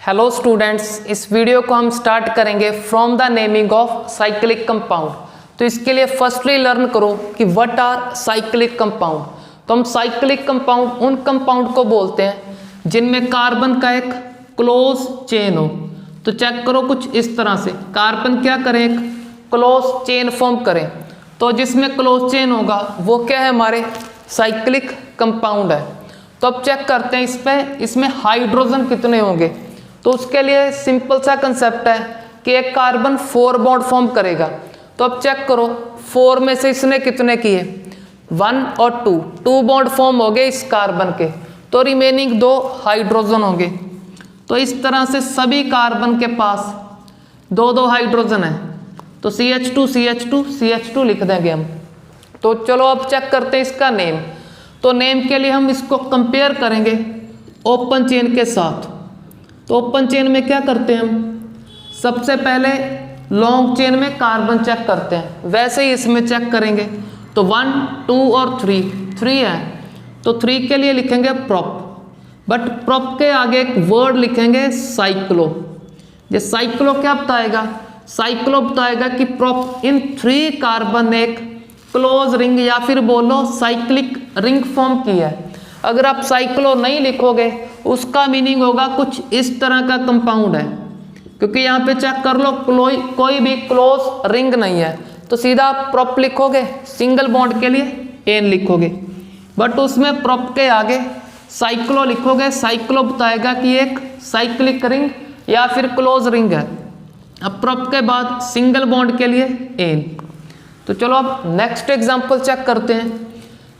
Hello students, इस video को हम स्टार्ट करेंगे from the naming of cyclic compound. तो इसके लिए फर्स्टली लर्न करो कि व्हाट आर साइक्लिक कंपाउंड। तो हम साइक्लिक कंपाउंड उन कंपाउंड को बोलते हैं जिनमें कार्बन का एक क्लोज चेन हो। तो चेक करो कुछ इस तरह से, कार्बन क्या करें, एक क्लोज चेन फॉर्म करें। तो जिसमें क्लोज चेन होगा वो क्या है, हमारे साइक्लिक कंपाउंड है। तो अब चेक करते हैं इसमें हाइड्रोजन कितने होंगे। तो उसके लिए सिंपल सा कंसेप्ट है कि एक कार्बन 4 बॉन्ड फॉर्म करेगा। तो अब चेक करो 4 में से इसने कितने किए, 1 और 2 बॉन्ड फॉर्म हो गए इस कार्बन के। तो रिमेनिंग 2 हाइड्रोजन होंगे। तो इस तरह से सभी कार्बन के पास 2 हाइड्रोजन है। तो CH2 CH2 CH2 लिख देंगे हम। तो चलो अब चेक करते हैं इसका नेम। तो नेम के लिए हम इसको कंपेयर करेंगे ओपन चेन के साथ। तो ओपन चेन में क्या करते हैं हम, सबसे पहले लॉन्ग चेन में कार्बन चेक करते हैं, वैसे ही इसमें चेक करेंगे। तो 1 2 और 3 है। तो 3 के लिए लिखेंगे प्रोप, बट प्रोप के आगे एक वर्ड लिखेंगे साइक्लो। ये साइक्लो क्या बताएगा, साइक्लो बताएगा कि प्रोप इन 3 कार्बन ने एक क्लोज रिंग या फिर बोलो साइक्लिक रिंग फॉर्म की है। अगर आप साइक्लो नहीं लिखोगे उसका मीनिंग होगा कुछ इस तरह का कंपाउंड है, क्योंकि यहाँ पे चेक कर लो कोई भी क्लोज रिंग नहीं है। तो सीधा आप प्रोप लिखोगे, सिंगल बॉन्ड के लिए एन लिखोगे, बट उसमें प्रोप के आगे साइक्लो लिखोगे। साइक्लो बताएगा कि एक साइक्लिक रिंग या फिर क्लोज रिंग है। अब प्रोप के बाद सिंगल बॉन्ड के लिए एन। तो चलो अब नेक्स्ट एग्जाम्पल चेक करते हैं।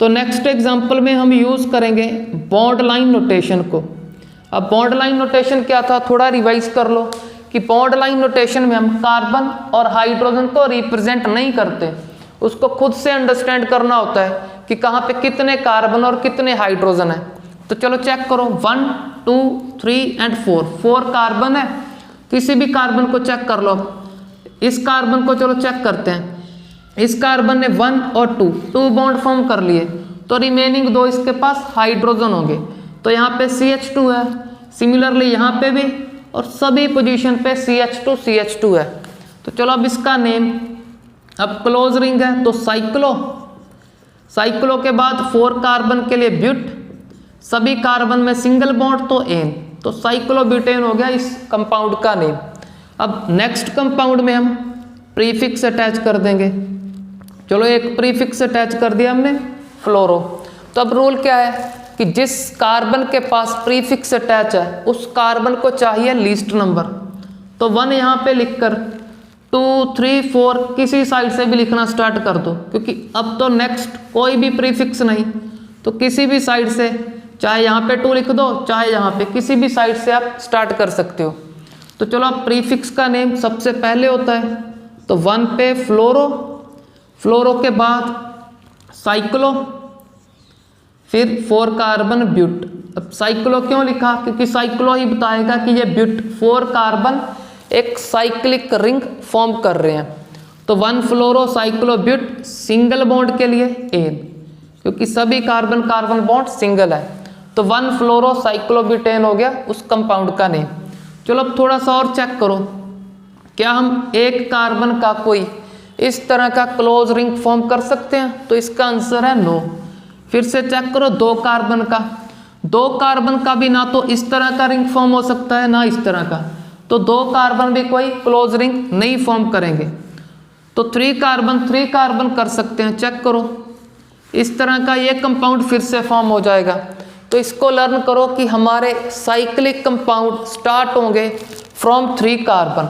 तो नेक्स्ट एग्जाम्पल में हम यूज़ करेंगे बॉन्ड लाइन नोटेशन को। अब बॉन्ड लाइन नोटेशन क्या था, थोड़ा रिवाइज कर लो कि बॉन्ड लाइन नोटेशन में हम कार्बन और हाइड्रोजन को रिप्रेजेंट नहीं करते, उसको खुद से अंडरस्टैंड करना होता है कि कहाँ पे कितने कार्बन और कितने हाइड्रोजन है। तो चलो चेक करो 1 2 3 एंड 4 कार्बन है। किसी भी कार्बन को चेक कर लो। इस कार्बन को चलो चेक करते हैं। इस कार्बन ने 1 और 2 बॉन्ड फॉर्म कर लिए। तो रिमेनिंग 2 इसके पास हाइड्रोजन होंगे। तो यहाँ पे CH2 है, सिमिलरली यहाँ पे भी, और सभी पोजीशन पे CH2 है। तो चलो अब इसका नेम, अब क्लोज रिंग है तो साइक्लो के बाद 4 कार्बन के लिए ब्यूट, सभी कार्बन में सिंगल बॉन्ड तो एन। तो साइक्लोब्यूटेन हो गया इस कंपाउंड का नेम। अब नेक्स्ट कंपाउंड में हम प्रीफिक्स अटैच कर देंगे। चलो एक प्रीफिक्स अटैच कर दिया हमने, फ्लोरो। तो अब रूल क्या है कि जिस कार्बन के पास प्रीफिक्स अटैच है उस कार्बन को चाहिए लीस्ट नंबर। तो 1 यहाँ पे लिखकर 2 3 4 किसी साइड से भी लिखना स्टार्ट कर दो, क्योंकि अब तो नेक्स्ट कोई भी प्रीफिक्स नहीं। तो किसी भी साइड से, चाहे यहाँ पे 2 लिख दो, चाहे यहाँ पे, किसी भी साइड से आप स्टार्ट कर सकते हो। तो चलो अब प्रीफिक्स का नेम सबसे पहले होता है। तो 1 पे फ्लोरो के बाद साइक्लो, फिर 4 कार्बन ब्यूट। अब साइक्लो क्यों लिखा, क्योंकि साइक्लो ही बताएगा कि ये ब्यूट 4 कार्बन एक साइक्लिक रिंग फॉर्म कर रहे हैं। तो 1 फ्लोरो साइक्लो ब्यूट, सिंगल बॉन्ड के लिए एन, क्योंकि सभी कार्बन बॉन्ड सिंगल है। तो 1 फ्लोरो साइक्लोब्यूटेन हो गया उस कंपाउंड का नेम। चलो अब थोड़ा सा और चेक करो, क्या हम एक कार्बन का कोई इस तरह का क्लोज रिंग फॉर्म कर सकते हैं। तो इसका आंसर है नो। फिर से चेक करो 2 कार्बन का भी ना तो इस तरह का रिंग फॉर्म हो सकता है ना इस तरह का। तो 2 कार्बन भी कोई क्लोज रिंग नहीं फॉर्म करेंगे। तो 3 कार्बन कर सकते हैं। चेक करो इस तरह का ये कंपाउंड फिर से फॉर्म हो जाएगा। तो इसको लर्न करो कि हमारे साइक्लिक कंपाउंड स्टार्ट होंगे फ्रॉम 3 कार्बन।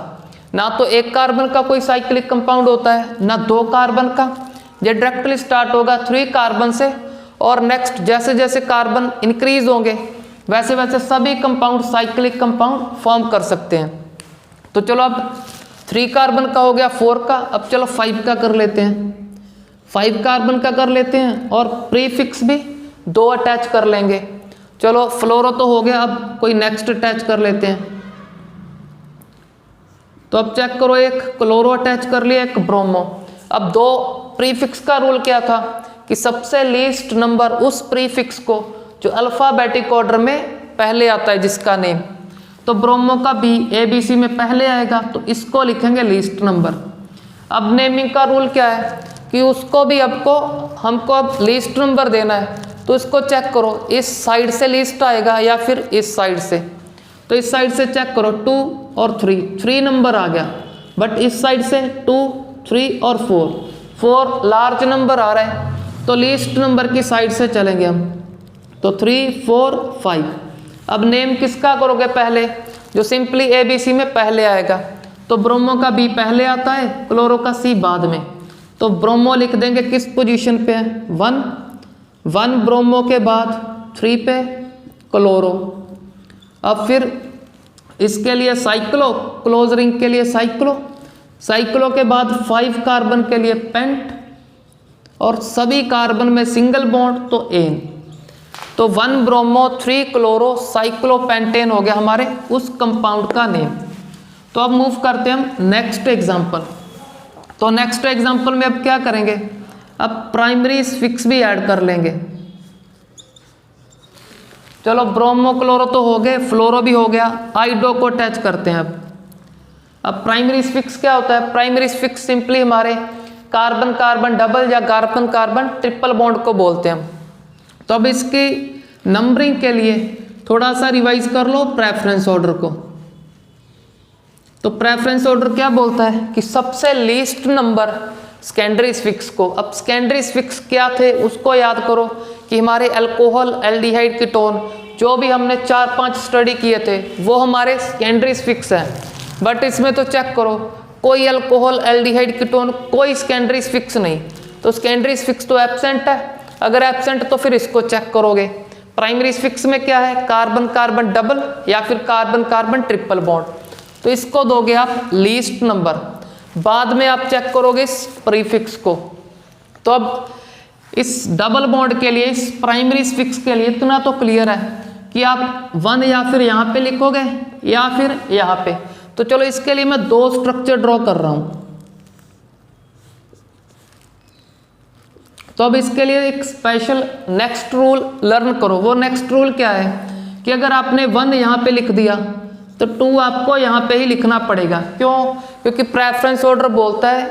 ना तो एक कार्बन का कोई साइक्लिक कंपाउंड होता है, ना 2 कार्बन का। ये डायरेक्टली स्टार्ट होगा 3 कार्बन से, और नेक्स्ट जैसे जैसे कार्बन इंक्रीज होंगे वैसे वैसे सभी कंपाउंड साइक्लिक कंपाउंड फॉर्म कर सकते हैं। तो चलो अब 3 कार्बन का हो गया, 4 का। अब चलो 5 का कर लेते हैं, 5 कार्बन का कर लेते हैं, और प्रीफिक्स भी 2 अटैच कर लेंगे। चलो फ्लोरो तो हो गया, अब कोई नेक्स्ट अटैच कर लेते हैं। तो अब चेक करो, एक क्लोरो अटैच कर लिया, एक ब्रोमो। अब 2 प्रीफिक्स का रूल क्या था कि सबसे लीस्ट नंबर उस प्रीफिक्स को जो अल्फाबेटिक ऑर्डर में पहले आता है जिसका नेम। तो ब्रोमो का बी ABC में पहले आएगा, तो इसको लिखेंगे लीस्ट नंबर। अब नेमिंग का रूल क्या है कि उसको भी हमको अब लीस्ट नंबर देना है, तो इसको चेक करो इस साइड से लीस्ट आएगा या फिर इस साइड से। तो इस साइड से चेक करो 2 और 3 नंबर आ गया, बट इस साइड से 2, 3 और 4 लार्ज नंबर आ रहा है, तो लीस्ट नंबर की साइड से चलेंगे हम। तो 3, 4, 5। अब नेम किसका करोगे पहले, जो सिंपली ABC में पहले आएगा। तो ब्रोमो का B पहले आता है, क्लोरो का C बाद में। तो ब्रोमो लिख देंगे किस पोजीशन पे है, 1 ब्रोमो के बाद 3 पे क्लोरो। अब फिर इसके लिए साइक्लो, क्लोज रिंग के लिए साइक्लो के बाद 5 कार्बन के लिए पेंट, और सभी कार्बन में सिंगल बॉन्ड तो एन। तो 1 ब्रोमो 3 क्लोरो साइक्लोपेंटेन हो गया हमारे उस कंपाउंड का नेम। तो अब मूव करते हैं हम नेक्स्ट एग्जांपल। तो नेक्स्ट एग्जांपल में अब क्या करेंगे, अब प्राइमरी सफिक्स भी ऐड कर लेंगे। चलो ब्रोमो क्लोरो तो हो गए, फ्लोरो भी हो गया, आइडो को अटैच करते हैं। अब प्राइमरी सफिक्स क्या होता है, प्राइमरी सफिक्स सिंपली हमारे कार्बन कार्बन डबल या कार्बन कार्बन ट्रिपल बॉन्ड को बोलते हैं। तो अब इसकी नंबरिंग के लिए थोड़ा सा रिवाइज कर लो प्रेफरेंस ऑर्डर को। तो प्रेफरेंस ऑर्डर क्या बोलता है कि सबसे लीस्ट नंबर सेकेंडरी सफिक्स को। अब सेकेंडरी सफिक्स क्या थे उसको याद करो कि हमारे अल्कोहल, एल्डिहाइड, कीटोन जो भी हमने 4-5 स्टडी किए थे वो हमारे सेकेंडरी सफिक्स हैं। बट इसमें तो चेक करो कोई अल्कोहल, एल्डिहाइड, कीटोन कोई सेकेंडरी सफिक्स नहीं, तो सेकेंडरी सफिक्स तो एब्सेंट है। अगर एब्सेंट तो फिर इसको चेक करोगे। प्राइमरी सफिक्स में क्या है, कार्बन कार्बन डबल या फिर कार्बन कार्बन ट्रिपल बॉन्ड, तो इसको दोगे आप लीस्ट नंबर। बाद में आप चेक करोगे इस प्रीफिक्स को। तो अब इस डबल बॉन्ड के लिए, इस प्राइमरी सफिक्स के लिए इतना तो क्लियर है कि आप 1 या फिर यहाँ पे लिखोगे या फिर यहाँ पे। तो चलो इसके लिए मैं 2 स्ट्रक्चर ड्रॉ कर रहा हूं। तो अब इसके लिए एक स्पेशल नेक्स्ट रूल लर्न करो। वो नेक्स्ट रूल क्या है कि अगर आपने 1 यहाँ पे लिख दिया तो 2 आपको यहाँ पे ही लिखना पड़ेगा। क्यों? क्योंकि प्रेफरेंस ऑर्डर बोलता है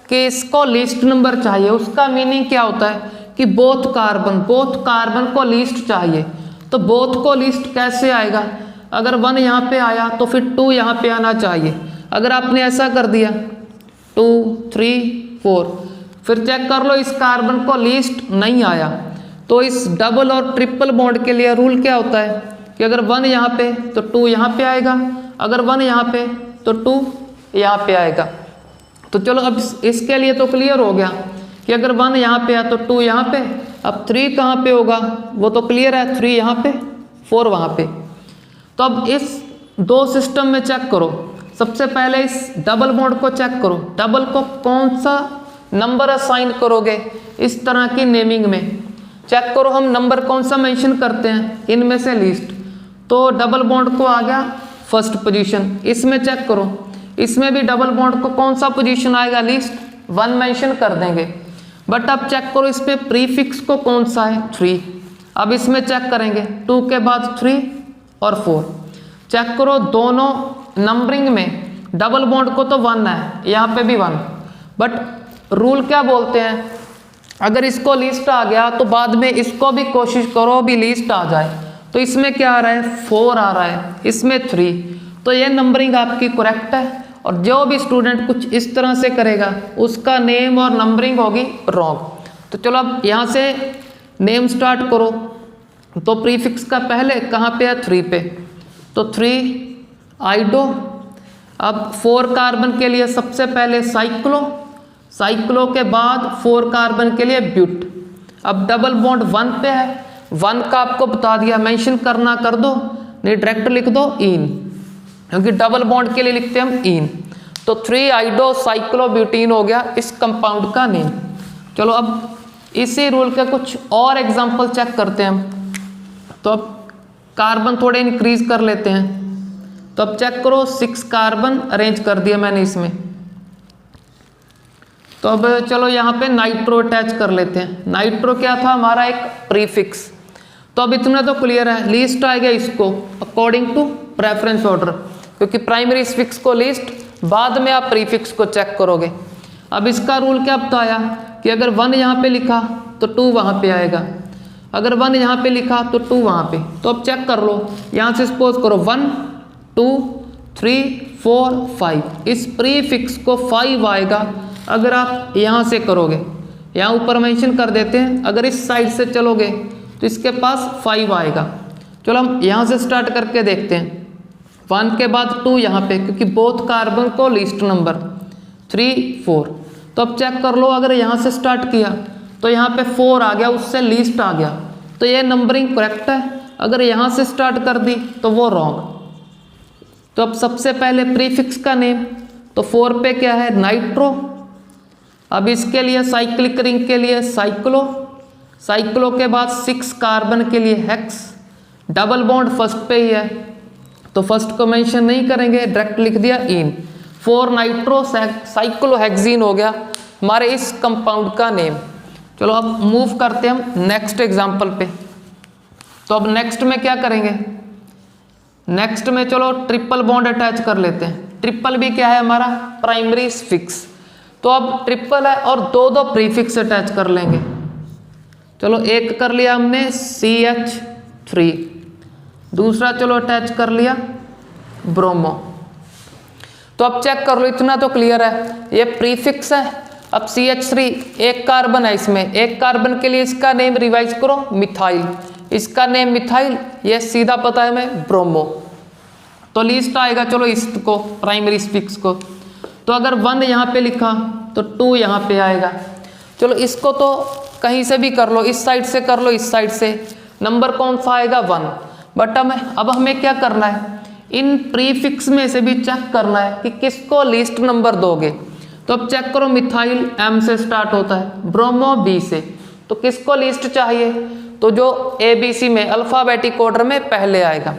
कि इसको लीस्ट नंबर चाहिए। उसका मीनिंग क्या होता है कि बोथ कार्बन को लीस्ट चाहिए। तो बोथ को लीस्ट कैसे आएगा, अगर 1 यहाँ पे आया तो फिर 2 यहाँ पे आना चाहिए। अगर आपने ऐसा कर दिया 2, 3, 4, फिर चेक कर लो इस कार्बन को लीस्ट नहीं आया। तो इस डबल और ट्रिपल बॉन्ड के लिए रूल क्या होता है कि अगर 1 यहाँ पे तो 2 यहाँ पे आएगा, अगर 1 यहाँ पे तो 2 यहाँ पे आएगा। तो चलो अब इसके लिए तो क्लियर हो गया कि अगर 1 यहाँ पे है तो 2 यहाँ पे। अब 3 कहाँ पे होगा वो तो क्लियर है, 3 यहाँ पे, 4 वहाँ पे। तो अब इस 2 सिस्टम में चेक करो। सबसे पहले इस डबल बॉन्ड को चेक करो, डबल को कौन सा नंबर असाइन करोगे इस तरह की नेमिंग में। चेक करो हम नंबर कौन सा मेंशन करते हैं इनमें से लीस्ट। तो डबल बॉन्ड को आ गया फर्स्ट पोजीशन। इसमें चेक करो, इसमें भी डबल बॉन्ड को कौन सा पोजीशन आएगा, लीस्ट 1 मेंशन कर देंगे। बट अब चेक करो इस पे प्रीफिक्स को कौन सा है, 3। अब इसमें चेक करेंगे 2 के बाद 3 और 4। चेक करो दोनों नंबरिंग में डबल बॉन्ड को तो 1 है, यहाँ पे भी 1। बट रूल क्या बोलते हैं, अगर इसको लिस्ट आ गया तो बाद में इसको भी कोशिश करो भी लिस्ट आ जाए। तो इसमें क्या आ रहा है, 4 आ रहा है, इसमें 3। तो ये नंबरिंग आपकी करेक्ट है। और जो भी स्टूडेंट कुछ इस तरह से करेगा उसका नेम और नंबरिंग होगी रॉन्ग। तो चलो अब यहाँ से नेम स्टार्ट करो। तो प्रीफिक्स का पहले कहाँ पे है, 3 पे। तो 3 आइडो। अब 4 कार्बन के लिए सबसे पहले साइक्लो के बाद 4 कार्बन के लिए ब्यूट। अब डबल बॉन्ड 1 पे है, 1 का आपको बता दिया, मेंशन करना कर दो, नहीं डायरेक्ट लिख दो इन, क्योंकि डबल बॉन्ड के लिए लिखते हैं हम इन। तो 3 आइडो साइक्लो ब्यूटीन हो गया इस कंपाउंड का नेम। चलो अब इसी रूल के कुछ और एग्जांपल चेक करते हैं हम। तो अब कार्बन थोड़े इंक्रीज कर लेते हैं। तो अब चेक करो 6 कार्बन अरेंज कर दिया मैंने इसमें। तो अब चलो यहाँ पे नाइट्रो अटैच कर लेते हैं। नाइट्रो क्या था, हमारा एक प्रीफिक्स। तो तो अब इतना तो क्लियर है, लीस्ट आएगा इसको अकॉर्डिंग टू प्रेफरेंस ऑर्डर, क्योंकि प्राइमरी फिक्स को लीस्ट, बाद में आप प्रीफिक्स को चेक करोगे। अब इसका रूल क्या बताया कि अगर 1 यहाँ पे लिखा तो 2 वहाँ पे आएगा, अगर 1 यहाँ पे लिखा तो 2 वहाँ पे। तो अब चेक कर लो, यहाँ से सपोज करो 1 2 3 4 5, इस प्रीफिक्स को 5 आएगा अगर आप यहाँ से करोगे, यहाँ ऊपर मेंशन कर देते हैं, अगर इस साइड से चलोगे तो इसके पास 5 आएगा। चलो हम यहाँ से स्टार्ट करके देखते हैं, 1 के बाद 2 यहाँ पे, क्योंकि बोथ कार्बन को लीस्ट नंबर 3 4। तो अब चेक कर लो, अगर यहाँ से स्टार्ट किया तो यहाँ पे 4 आ गया, उससे लीस्ट आ गया, तो ये नंबरिंग करेक्ट है। अगर यहाँ से स्टार्ट कर दी तो वो रॉन्ग। तो अब सबसे पहले प्रीफिक्स का नेम, तो 4 पे क्या है, नाइट्रो। अब इसके लिए साइक्लिक रिंग के लिए साइक्लो, साइक्लो के बाद 6 कार्बन के लिए हेक्स, डबल बॉन्ड फर्स्ट पे ही है तो फर्स्ट को मेंशन नहीं करेंगे, डायरेक्ट लिख दिया इन। 4 नाइट्रो साइक्लोहेक्सीन हो गया हमारे इस कंपाउंड का नेम। चलो अब मूव करते हैं हम नेक्स्ट एग्जांपल पे। तो अब नेक्स्ट में क्या करेंगे, नेक्स्ट में चलो ट्रिपल बॉन्ड अटैच कर लेते हैं। ट्रिपल भी क्या है हमारा, प्राइमरी फिक्स। तो अब ट्रिपल है और 2 प्रीफिक्स अटैच कर लेंगे। चलो एक कर लिया हमने CH3, दूसरा चलो अटैच कर लिया ब्रोमो। तो अब चेक कर लो, इतना तो क्लियर है, ये प्रीफिक्स है। अब CH3 एक कार्बन है, इसमें एक कार्बन के लिए इसका नेम रिवाइज करो मिथाइल, इसका नेम मिथाइल, ये सीधा पता है मैं ब्रोमो। तो लिस्ट आएगा, चलो इसको प्राइमरी फिक्स को। तो अगर 1 यहाँ पे लिखा तो 2 यहाँ पे आएगा। चलो इसको तो कहीं से भी कर लो, इस साइड से कर लो, इस साइड से, नंबर कौन सा आएगा 1। बट अब हमें क्या करना है, इन प्रीफिक्स में से भी चेक करना है कि किसको लीस्ट नंबर दोगे। तो अब चेक करो, मिथाइल M से स्टार्ट होता है, ब्रोमो B से, तो किसको लीस्ट चाहिए, तो जो ABC में अल्फाबेटिक ऑर्डर में पहले आएगा।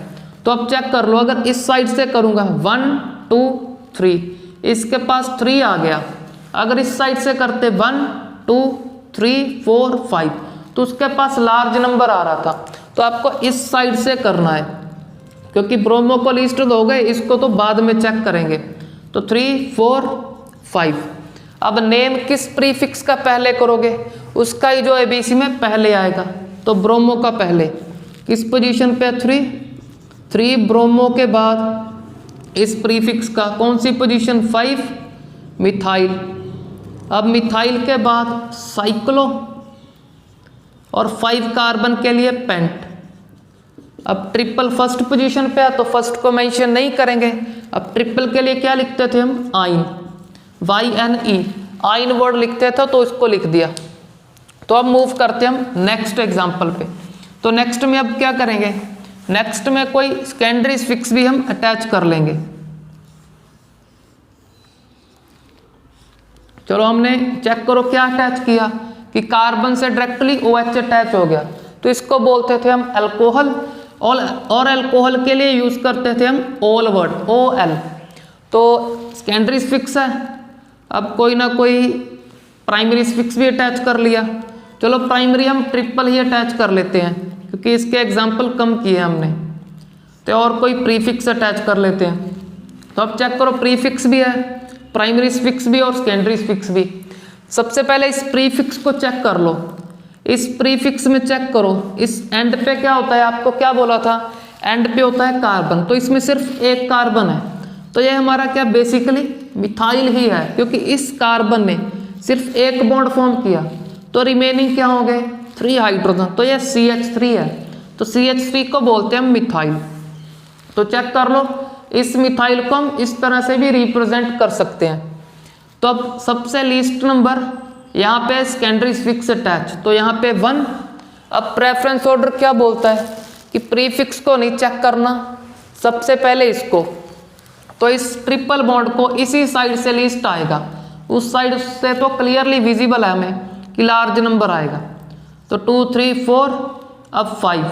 तो अब चेक कर लो, अगर इस साइड से करूंगा 1 2 3, इसके पास 3 आ गया। अगर इस साइड से करते 1 2 3 4 5, तो उसके पास लार्ज नंबर आ रहा था। तो आपको इस साइड से करना है, क्योंकि ब्रोमो को लिस्ट दोगे, इसको तो बाद में चेक करेंगे। तो 3 4 5। अब नेम किस प्रीफिक्स का पहले करोगे, उसका ही जो ABC में पहले आएगा। तो ब्रोमो का पहले किस पोजीशन पे, 3 ब्रोमो के बाद इस प्रीफिक्स का कौन सी पोजीशन, 5 मिथाइल। अब मिथाइल के बाद साइक्लो और 5 कार्बन के लिए पेंट। अब ट्रिपल फर्स्ट पोजीशन पे है तो फर्स्ट को मेंशन नहीं करेंगे। अब ट्रिपल के लिए क्या लिखते थे हम, आइन, YNE, आइन वर्ड लिखते थे तो इसको लिख दिया। तो अब मूव करते हैं हम नेक्स्ट एग्जांपल पे। तो नेक्स्ट में अब क्या करेंगे, नेक्स्ट में कोई सेकेंडरी फिक्स भी हम अटैच कर लेंगे। चलो हमने चेक करो क्या अटैच किया कि कार्बन से डायरेक्टली OH अटैच हो गया, तो इसको बोलते थे हम अल्कोहल, और अल्कोहल के लिए यूज करते थे हम OL वर्ड, OL। तो सेकेंडरी फिक्स है, अब कोई ना कोई प्राइमरी फिक्स भी अटैच कर लिया। चलो प्राइमरी हम ट्रिपल ही अटैच कर लेते हैं, क्योंकि इसके एग्जाम्पल कम किए हमने, तो और कोई प्रीफिक्स अटैच कर लेते हैं। तो अब चेक करो, प्रीफिक्स भी है, प्राइमरी फिक्स भी और सेकेंडरी फिक्स भी। सबसे पहले इस प्रीफिक्स को चेक कर लो, इस प्रीफिक्स में चेक करो, इस एंड पे क्या होता है, आपको क्या बोला था, एंड पे होता है कार्बन, तो इसमें सिर्फ एक कार्बन है, तो ये हमारा क्या बेसिकली मिथाइल ही है, क्योंकि इस कार्बन ने सिर्फ एक बॉन्ड फॉर्म किया, तो रिमेनिंग क्या हो गए, 3 हाइड्रोजन, तो ये CH3 है, तो CH3 को बोलते हैं मिथाइल। तो चेक कर लो, इस मिथाइल को हम इस तरह से भी रिप्रेजेंट कर सकते हैं। तो अब सबसे लीस्ट नंबर यहाँ पे सेकेंडरी फिक्स अटैच, तो यहाँ पे 1। अब प्रेफरेंस ऑर्डर क्या बोलता है कि प्रीफिक्स को नहीं चेक करना, सबसे पहले इसको, तो इस ट्रिपल बॉन्ड को इसी साइड से लिस्ट आएगा, उस साइड से तो क्लियरली विजिबल है हमें कि लार्ज नंबर आएगा। तो 2 3 4, अब 5।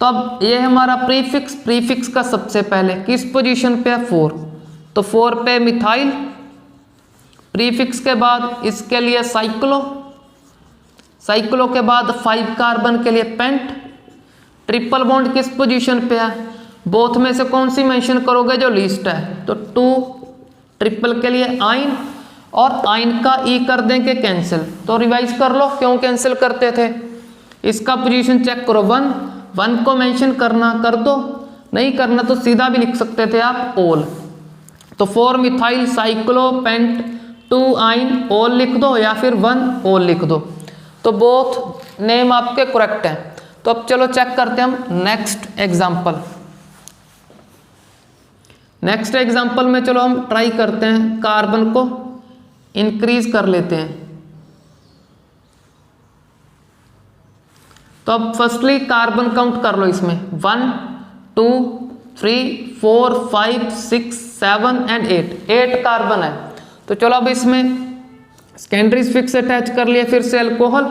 तो अब ये हमारा प्रीफिक्स का सबसे पहले किस पोजीशन पे है, 4, तो 4 पे मिथाइल। प्रीफिक्स के बाद इसके लिए साइक्लो के बाद 5 कार्बन के लिए पेंट, ट्रिपल बॉन्ड किस पोजीशन पे है, बोथ में से कौन सी मेंशन करोगे, जो लीस्ट है। तो 2 ट्रिपल के लिए आइन, और आइन का ई कर देंगे कैंसिल। तो रिवाइज कर लो क्यों कैंसिल करते थे। इसका पोजीशन चेक करो 1 को मेंशन करना कर दो, नहीं करना तो सीधा भी लिख सकते थे आप ऑल। तो 4 मिथाइल साइक्लोपेंट 2 आइन ऑल लिख दो, या फिर 1 ऑल लिख दो। तो बोथ नेम आपके करेक्ट हैं। तो अब चलो चेक करते हैं हम नेक्स्ट एग्जाम्पल। नेक्स्ट एग्जाम्पल में चलो हम ट्राई करते हैं, कार्बन को इंक्रीज कर लेते हैं। तो अब फर्स्टली कार्बन काउंट कर लो इसमें 1 2 3 4 5 6 7 एंड 8 कार्बन है। तो चलो अब इसमें सेकेंडरी फिक्स अटैच कर लिया, फिर से अल्कोहल,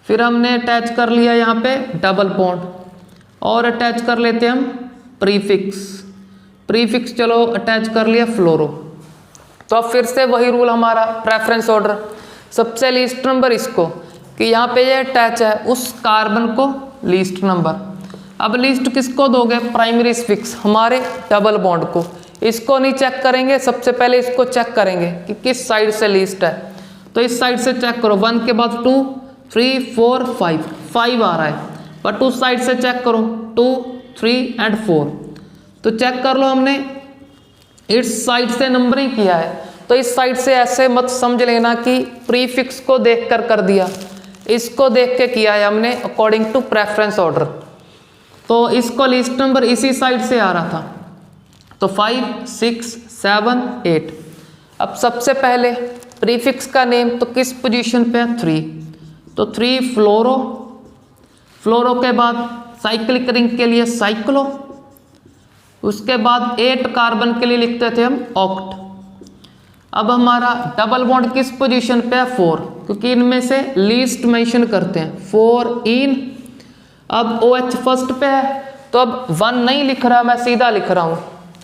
फिर हमने अटैच कर लिया यहाँ पे डबल बॉन्ड, और अटैच कर लेते हैं हम प्रीफिक्स चलो अटैच कर लिया फ्लोरो। तो अब फिर से वही रूल हमारा प्रेफरेंस ऑर्डर, सबसे लीस्ट नंबर इसको, कि यहाँ पे ये अटैच है उस कार्बन को लीस्ट नंबर। अब लीस्ट किसको दोगे, प्राइमरी फिक्स हमारे डबल बॉन्ड को। इसको नहीं चेक करेंगे, सबसे पहले इसको चेक करेंगे कि किस साइड से लीस्ट है। तो इस साइड से चेक करो, 1 के बाद 2 3 4 5 आ रहा है, बट उस साइड से चेक करो 2 3 एंड 4। तो चेक कर लो, हमने इस साइड से नंबरिंग किया है। तो इस साइड से ऐसे मत समझ लेना कि प्रीफिक्स को देख कर दिया, इसको देख के किया है हमने अकॉर्डिंग टू प्रेफरेंस ऑर्डर। तो इसको लिस्ट नंबर इसी साइड से आ रहा था, तो 5 6 7 8। अब सबसे पहले प्रीफिक्स का नेम तो किस पोजीशन पे है, 3। तो 3 फ्लोरो के बाद साइक्लिक रिंग के लिए साइक्लो, उसके बाद 8 कार्बन के लिए लिखते थे हम ऑक्ट। अब हमारा डबल बॉन्ड किस पोजीशन पे है, 4, क्योंकि इनमें से लीस्ट मेंशन करते हैं 4 इन। अब OH फर्स्ट पे है, तो अब 1 नहीं लिख रहा, मैं सीधा लिख रहा हूँ।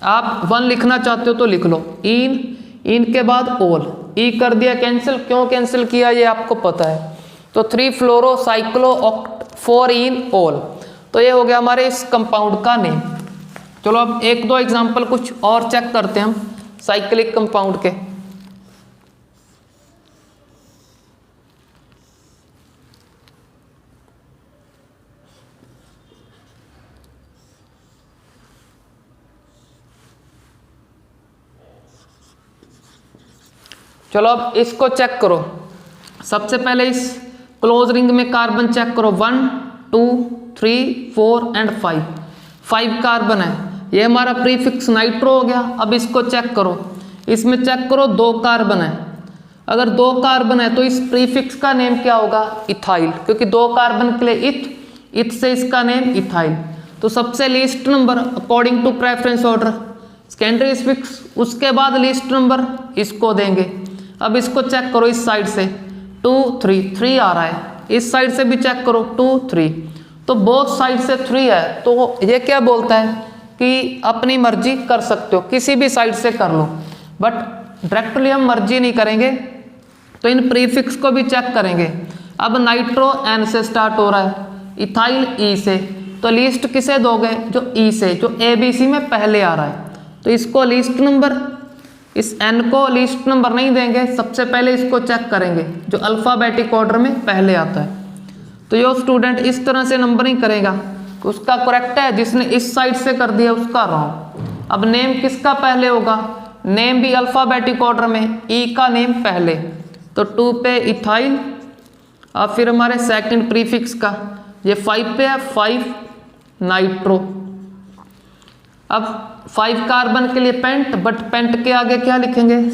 आप 1 लिखना चाहते हो तो लिख लो, इन के बाद ऑल, ई कर दिया कैंसिल। क्यों कैंसिल किया ये आपको पता है। तो 3 फ्लोरो साइक्लो ऑक्ट 4 इन ऑल। तो ये हो गया हमारे इस कंपाउंड का नेम। चलो अब 1-2 एग्जाम्पल कुछ और चेक करते हैं हम साइक्लिक कंपाउंड के। चलो अब इसको चेक करो। सबसे पहले इस क्लोज रिंग में कार्बन चेक करो, 1 2 3 4 एंड 5 कार्बन है। ये हमारा प्रीफिक्स नाइट्रो हो गया। अब इसको चेक करो, इसमें चेक करो 2 कार्बन है। अगर 2 कार्बन है तो इस प्रीफिक्स का नेम क्या होगा, इथाइल, क्योंकि 2 कार्बन के लिए इथ से इसका नेम इथाइल। तो सबसे least number according to preference order secondary fix, उसके बाद लीस्ट नंबर इसको देंगे। अब इसको चेक करो इस साइड से 2 3 आ रहा है, इस साइड से भी चेक करो 2 3। तो बोथ साइड से 3 है। तो ये क्या बोलता है कि अपनी मर्जी कर सकते हो, किसी भी साइड से कर लो, बट डायरेक्टली हम मर्जी नहीं करेंगे। तो इन प्रीफिक्स को भी चेक करेंगे। अब नाइट्रो एन से स्टार्ट हो रहा है, इथाइल ई से, तो लिस्ट किसे दोगे, जो ई से, जो ABC में पहले आ रहा है। तो इसको लिस्ट नंबर, इस एन को लिस्ट नंबर नहीं देंगे, सबसे पहले इसको चेक करेंगे जो अल्फाबेटिक ऑर्डर में पहले आता है। तो जो स्टूडेंट इस तरह से नंबरिंग करेगा उसका करेक्ट है, जिसने इस साइड से कर दिया उसका रॉन्ग। अब नेम किसका पहले होगा, नेम भी अल्फाबेटिक ऑर्डर में, ई का नेम पहले, तो 2 पे इथाइल। अब फिर हमारे सेकंड प्रीफिक्स का ये 5 पे है, 5 नाइट्रो। अब 5 कार्बन के लिए पेंट, बट पेंट के आगे क्या लिखेंगे,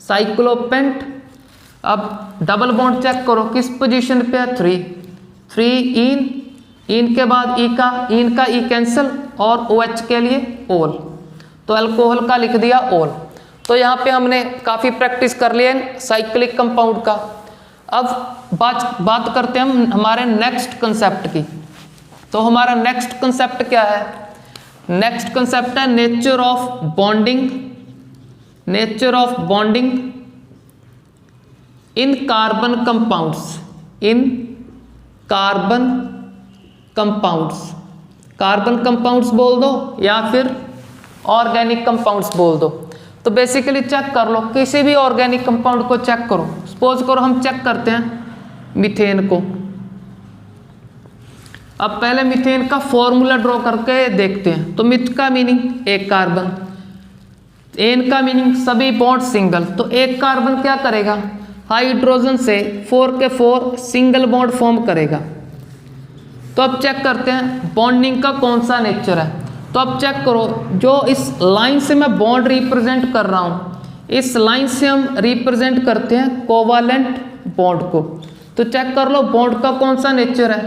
साइक्लोपेंट। अब डबल बॉन्ड चेक करो किस पोजीशन पे है, 3 इन के बाद इन का ई कैंसिल, और OH के लिए ऑल, तो अल्कोहल का लिख दिया ऑल। तो यहाँ पे हमने काफ़ी प्रैक्टिस कर लिया साइक्लिक कंपाउंड का। अब बात करते हैं हम हमारे नेक्स्ट कंसेप्ट की। तो हमारा नेक्स्ट कंसेप्ट क्या है, नेक्स्ट कंसेप्ट है nature of bonding in carbon compounds, compounds, carbon compounds बोल दो या फिर ऑर्गेनिक कंपाउंड्स बोल दो। तो बेसिकली चेक कर लो, किसी भी ऑर्गेनिक कंपाउंड को चेक करो। सपोज करो हम चेक करते हैं मीथेन को। अब पहले मीथेन का फॉर्मूला ड्रॉ करके देखते हैं। तो मिथ का मीनिंग एक कार्बन, एन का मीनिंग सभी बॉन्ड सिंगल। तो एक कार्बन क्या करेगा, हाइड्रोजन से 4 के 4 सिंगल बॉन्ड फॉर्म करेगा। तो अब चेक करते हैं बॉन्डिंग का कौन सा नेचर है। तो अब चेक करो, जो इस लाइन से मैं बॉन्ड रिप्रेजेंट कर रहा हूँ, इस लाइन से हम रिप्रेजेंट करते हैं कोवालेंट बॉन्ड को। तो चेक कर लो बॉन्ड का कौन सा नेचर है,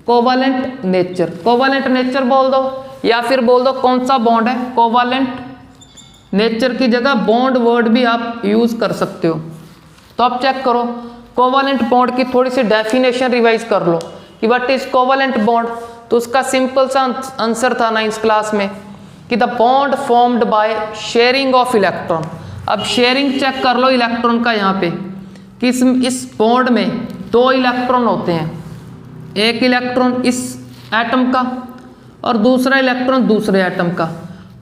कोवालेंट नेचर। कोवालेंट नेचर बोल दो या फिर बोल दो कौन सा बॉन्ड है, कोवालेंट नेचर की जगह बॉन्ड वर्ड भी आप यूज कर सकते हो। तो अब चेक करो कोवालेंट बॉन्ड की थोड़ी सी डेफिनेशन रिवाइज कर लो कि व्हाट इज कोवालेंट बॉन्ड। तो उसका सिंपल सा आंसर था 9th क्लास में कि the bond formed by sharing of electron. अब शेयरिंग चेक कर लो इलेक्ट्रॉन का यहाँ पे कि इस बॉन्ड में 2 इलेक्ट्रॉन होते हैं, एक इलेक्ट्रॉन इस एटम का और दूसरा इलेक्ट्रॉन दूसरे एटम का।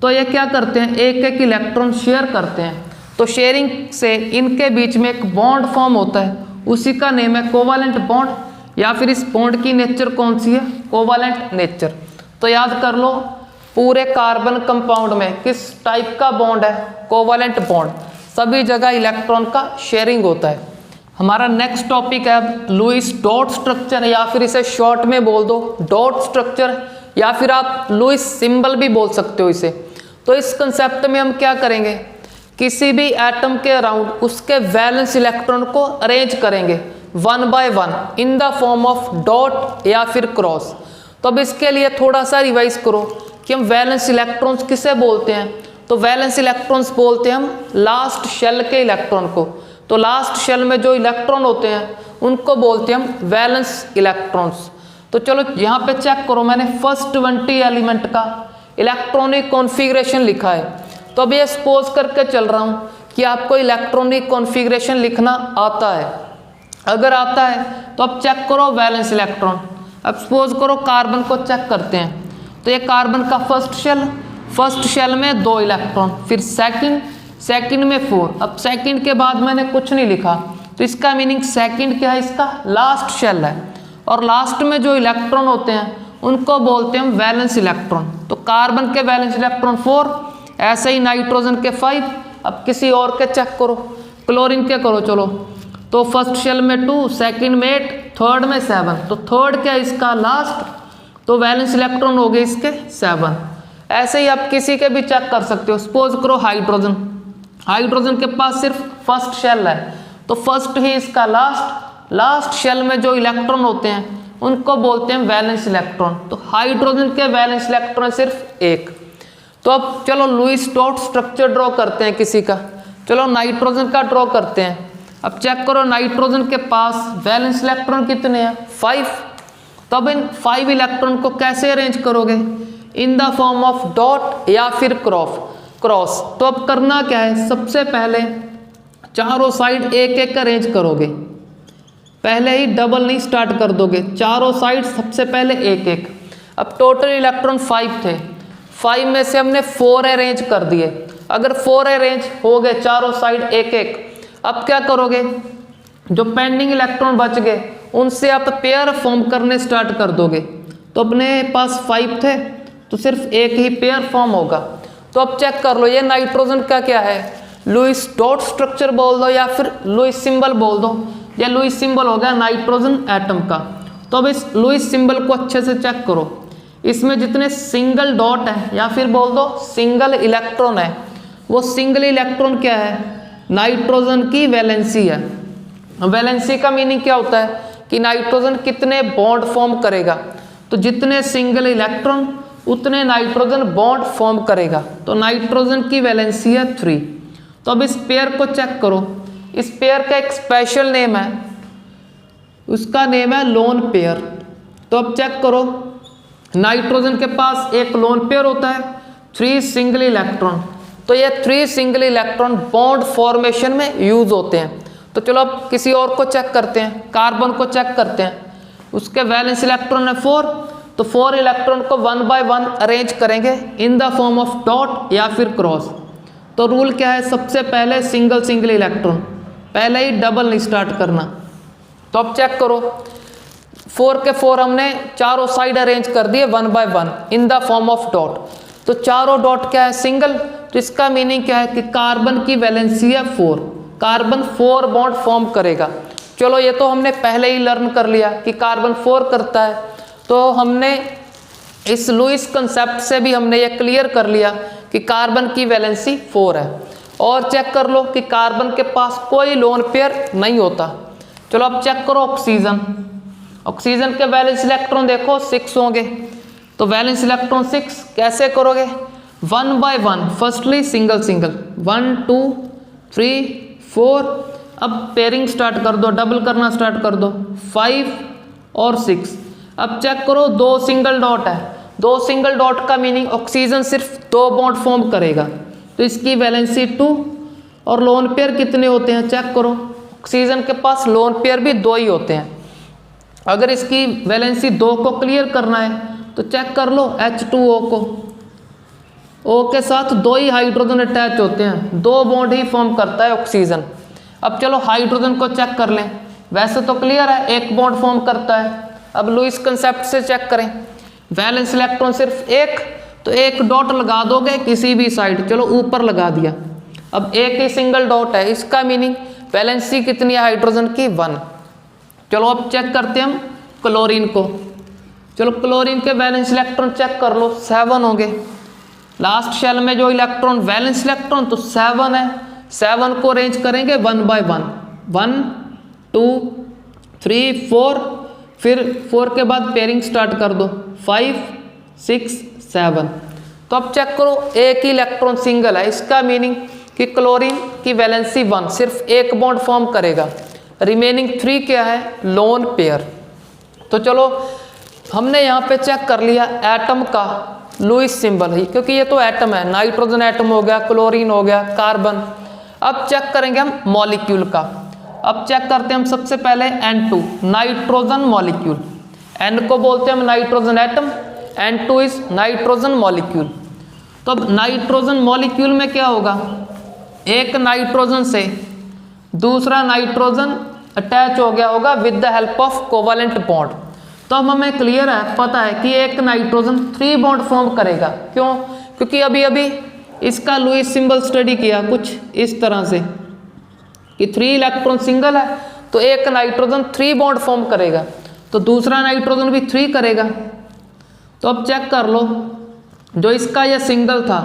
तो ये क्या करते हैं, एक एक इलेक्ट्रॉन शेयर करते हैं। तो शेयरिंग से इनके बीच में एक बॉन्ड फॉर्म होता है, उसी का नेम है कोवालेंट बॉन्ड, या फिर इस बॉन्ड की नेचर कौन सी है, कोवालेंट नेचर। तो याद कर लो पूरे कार्बन कंपाउंड में किस टाइप का बॉन्ड है, कोवालेंट बॉन्ड। सभी जगह इलेक्ट्रॉन का शेयरिंग होता है। हमारा नेक्स्ट टॉपिक है अब लुईस डॉट स्ट्रक्चर, या फिर इसे शॉर्ट में बोल दो डॉट स्ट्रक्चर, या फिर आप लुईस सिंबल भी बोल सकते हो इसे। तो इस कंसेप्ट में हम क्या करेंगे, किसी भी एटम के अराउंड उसके वैलेंस इलेक्ट्रॉन को अरेंज करेंगे 1 by 1 in the form of dot या फिर क्रॉस। तो अब इसके लिए थोड़ा सा रिवाइज करो कि हम वैलेंस इलेक्ट्रॉन्स किसे बोलते हैं। तो वैलेंस इलेक्ट्रॉन्स बोलते हैं हम लास्ट शेल के इलेक्ट्रॉन को। तो लास्ट शेल में जो इलेक्ट्रॉन होते हैं उनको बोलते हैं हम वैलेंस इलेक्ट्रॉन्स। तो चलो यहाँ पे चेक करो, मैंने फर्स्ट 20 एलिमेंट का इलेक्ट्रॉनिक कॉन्फ़िगरेशन लिखा है। तो अब ये सपोज करके चल रहा हूँ कि आपको इलेक्ट्रॉनिक कॉन्फ़िगरेशन लिखना आता है। अगर आता है तो अब चेक करो वैलेंस इलेक्ट्रॉन। अब सपोज करो कार्बन को चेक करते हैं। तो ये कार्बन का फर्स्ट शेल में 2 इलेक्ट्रॉन, फिर सेकंड में 4। अब सेकंड के बाद मैंने कुछ नहीं लिखा, तो इसका मीनिंग सेकंड क्या है, इसका लास्ट शेल है। और लास्ट में जो इलेक्ट्रॉन होते हैं उनको बोलते हैं वैलेंस इलेक्ट्रॉन। तो कार्बन के वैलेंस इलेक्ट्रॉन 4, ऐसे ही नाइट्रोजन के 5। अब किसी और के चेक करो, क्लोरीन के करो। चलो तो फर्स्ट शेल में 2, सेकंड में 8, थर्ड में 7। तो थर्ड क्या है इसका लास्ट, तो वैलेंस इलेक्ट्रॉन हो गए इसके 7। ऐसे ही आप किसी के भी चेक कर सकते हो। सपोज करो हाइड्रोजन के पास सिर्फ फर्स्ट शेल है, तो फर्स्ट ही इसका लास्ट शेल में जो इलेक्ट्रॉन होते हैं उनको बोलते हैं वैलेंस इलेक्ट्रॉन। तो हाइड्रोजन के वैलेंस इलेक्ट्रॉन सिर्फ 1। तो अब चलो लुईस डॉट स्ट्रक्चर ड्रॉ करते हैं किसी का। चलो नाइट्रोजन का ड्रॉ करते हैं। अब चेक करो नाइट्रोजन के पास वैलेंस इलेक्ट्रॉन कितने हैं, 5। तब इन 5 इलेक्ट्रॉन को कैसे अरेंज करोगे, in the form of dot या फिर क्रॉस। तो अब करना क्या है, सबसे पहले चारों साइड एक एक अरेंज करोगे। पहले ही डबल नहीं स्टार्ट कर दोगे, चारों साइड सबसे पहले एक एक। अब टोटल इलेक्ट्रॉन 5 थे, 5 में से हमने 4 अरेंज कर दिए। अगर 4 अरेंज हो गए चारों साइड एक एक, अब क्या करोगे, जो पेंडिंग इलेक्ट्रॉन बच गए उनसे आप पेयर फॉर्म करने स्टार्ट कर दोगे। तो अपने पास 5 थे तो सिर्फ एक ही पेयर फॉर्म होगा। तो अब चेक कर लो ये नाइट्रोजन का क्या है, लुईस डॉट स्ट्रक्चर बोल दो या फिर लुईस सिंबल बोल दो। ये लुईस सिंबल हो गया नाइट्रोजन एटम का। तो अब इस लुईस सिंबल को अच्छे से चेक करो, इसमें जितने सिंगल डॉट है या फिर बोल दो सिंगल इलेक्ट्रॉन है, वो सिंगल इलेक्ट्रॉन क्या है, नाइट्रोजन की वैलेंसी है। वैलेंसी का मीनिंग क्या होता है कि नाइट्रोजन कितने बॉन्ड फॉर्म करेगा। तो जितने सिंगल इलेक्ट्रॉन उतने नाइट्रोजन बॉन्ड फॉर्म करेगा। तो नाइट्रोजन की वैलेंसी है 3। तो अब इस पेयर को चेक करो, इस पेयर का एक स्पेशल नेम है, उसका नेम है लोन पेयर। तो अब चेक करो नाइट्रोजन के पास एक लोन पेयर होता है, 3 सिंगल इलेक्ट्रॉन। तो ये 3 सिंगल इलेक्ट्रॉन बॉन्ड फॉर्मेशन में यूज होते हैं। तो चलो अब किसी और को चेक करते हैं, कार्बन को चेक करते हैं। उसके वैलेंस इलेक्ट्रॉन है 4, तो 4 इलेक्ट्रॉन को 1 by 1 अरेंज करेंगे in the form of dot या फिर क्रॉस। तो रूल क्या है, सबसे पहले सिंगल सिंगल इलेक्ट्रॉन, पहले ही डबल नहीं स्टार्ट करना। तो अब चेक करो 4 के 4 हमने चारों साइड अरेंज कर दिए 1 by 1 in the form of dot. तो चारों डॉट क्या है, सिंगल। तो इसका मीनिंग क्या है कि कार्बन की वैलेंसी है 4, कार्बन 4 बॉन्ड फॉर्म करेगा। चलो ये तो हमने पहले ही लर्न कर लिया कि कार्बन 4 करता है। तो हमने इस लुईस कंसेप्ट से भी हमने ये क्लियर कर लिया कि कार्बन की वैलेंसी 4 है। और चेक कर लो कि कार्बन के पास कोई लोन पेयर नहीं होता। चलो अब चेक करो ऑक्सीजन। ऑक्सीजन के वैलेंस इलेक्ट्रॉन देखो 6 होंगे। तो वैलेंस इलेक्ट्रॉन 6 कैसे करोगे, 1 by 1, फर्स्टली सिंगल सिंगल 1 2 3 4। अब पेयरिंग स्टार्ट कर दो, डबल करना स्टार्ट कर दो 5 और 6। अब चेक करो 2 सिंगल डॉट है, 2 सिंगल डॉट का मीनिंग ऑक्सीजन सिर्फ 2 बॉन्ड फॉर्म करेगा। तो इसकी वैलेंसी 2 और लोन पेयर कितने होते हैं चेक करो, ऑक्सीजन के पास लोन पेयर भी 2 ही होते हैं। अगर इसकी वैलेंसी 2 को क्लियर करना है तो चेक कर लो H2O को, O के साथ 2 ही हाइड्रोजन अटैच होते हैं, 2 बॉन्ड ही फॉर्म करता है ऑक्सीजन। अब चलो हाइड्रोजन को चेक कर लें, वैसे तो क्लियर है 1 बॉन्ड फॉर्म करता है। अब लुईस कंसेप्ट से चेक करें, वैलेंस इलेक्ट्रॉन सिर्फ 1, तो 1 डॉट लगा दोगे किसी भी साइड, चलो ऊपर लगा दिया। अब 1 ही सिंगल डॉट है, इसका मीनिंग वैलेंसी कितनी है हाइड्रोजन की 1। चलो अब चेक करते हैं हम क्लोरीन को। चलो क्लोरीन के वैलेंस इलेक्ट्रॉन चेक कर लो 7 होंगे। लास्ट शेल में जो इलेक्ट्रॉन वैलेंस इलेक्ट्रॉन तो 7 है, 7 को अरेंज करेंगे 1 by 1, 1 2 3 4, फिर 4 के बाद पेयरिंग स्टार्ट कर दो 5 6 7। तो अब चेक करो एक ही इलेक्ट्रॉन सिंगल है, इसका मीनिंग कि क्लोरीन की वैलेंसी 1, सिर्फ 1 बॉन्ड फॉर्म करेगा। रिमेनिंग 3 क्या है, लोन पेयर। तो चलो हमने यहाँ पे चेक कर लिया एटम का लुईस सिंबल ही, क्योंकि ये तो एटम है, नाइट्रोजन एटम हो गया, क्लोरीन हो गया, कार्बन। अब चेक करेंगे हम मॉलिक्यूल का। अब चेक करते हैं हम सबसे पहले N2 नाइट्रोजन मॉलिक्यूल। N को बोलते हैं हम nitrogen atom, N2 is nitrogen molecule. तो अब नाइट्रोजन मॉलिक्यूल में क्या होगा, एक नाइट्रोजन से दूसरा नाइट्रोजन अटैच हो गया होगा with the help of covalent bond. तो अब हमें क्लियर है, पता है कि एक नाइट्रोजन 3 बॉन्ड फॉर्म करेगा। क्यों, क्योंकि अभी अभी इसका लुईस सिंबल स्टडी किया कुछ इस तरह से कि 3 इलेक्ट्रॉन सिंगल है, तो एक नाइट्रोजन 3 बॉन्ड फॉर्म करेगा, तो दूसरा नाइट्रोजन भी 3 करेगा। तो अब चेक कर लो, जो इसका यह सिंगल था,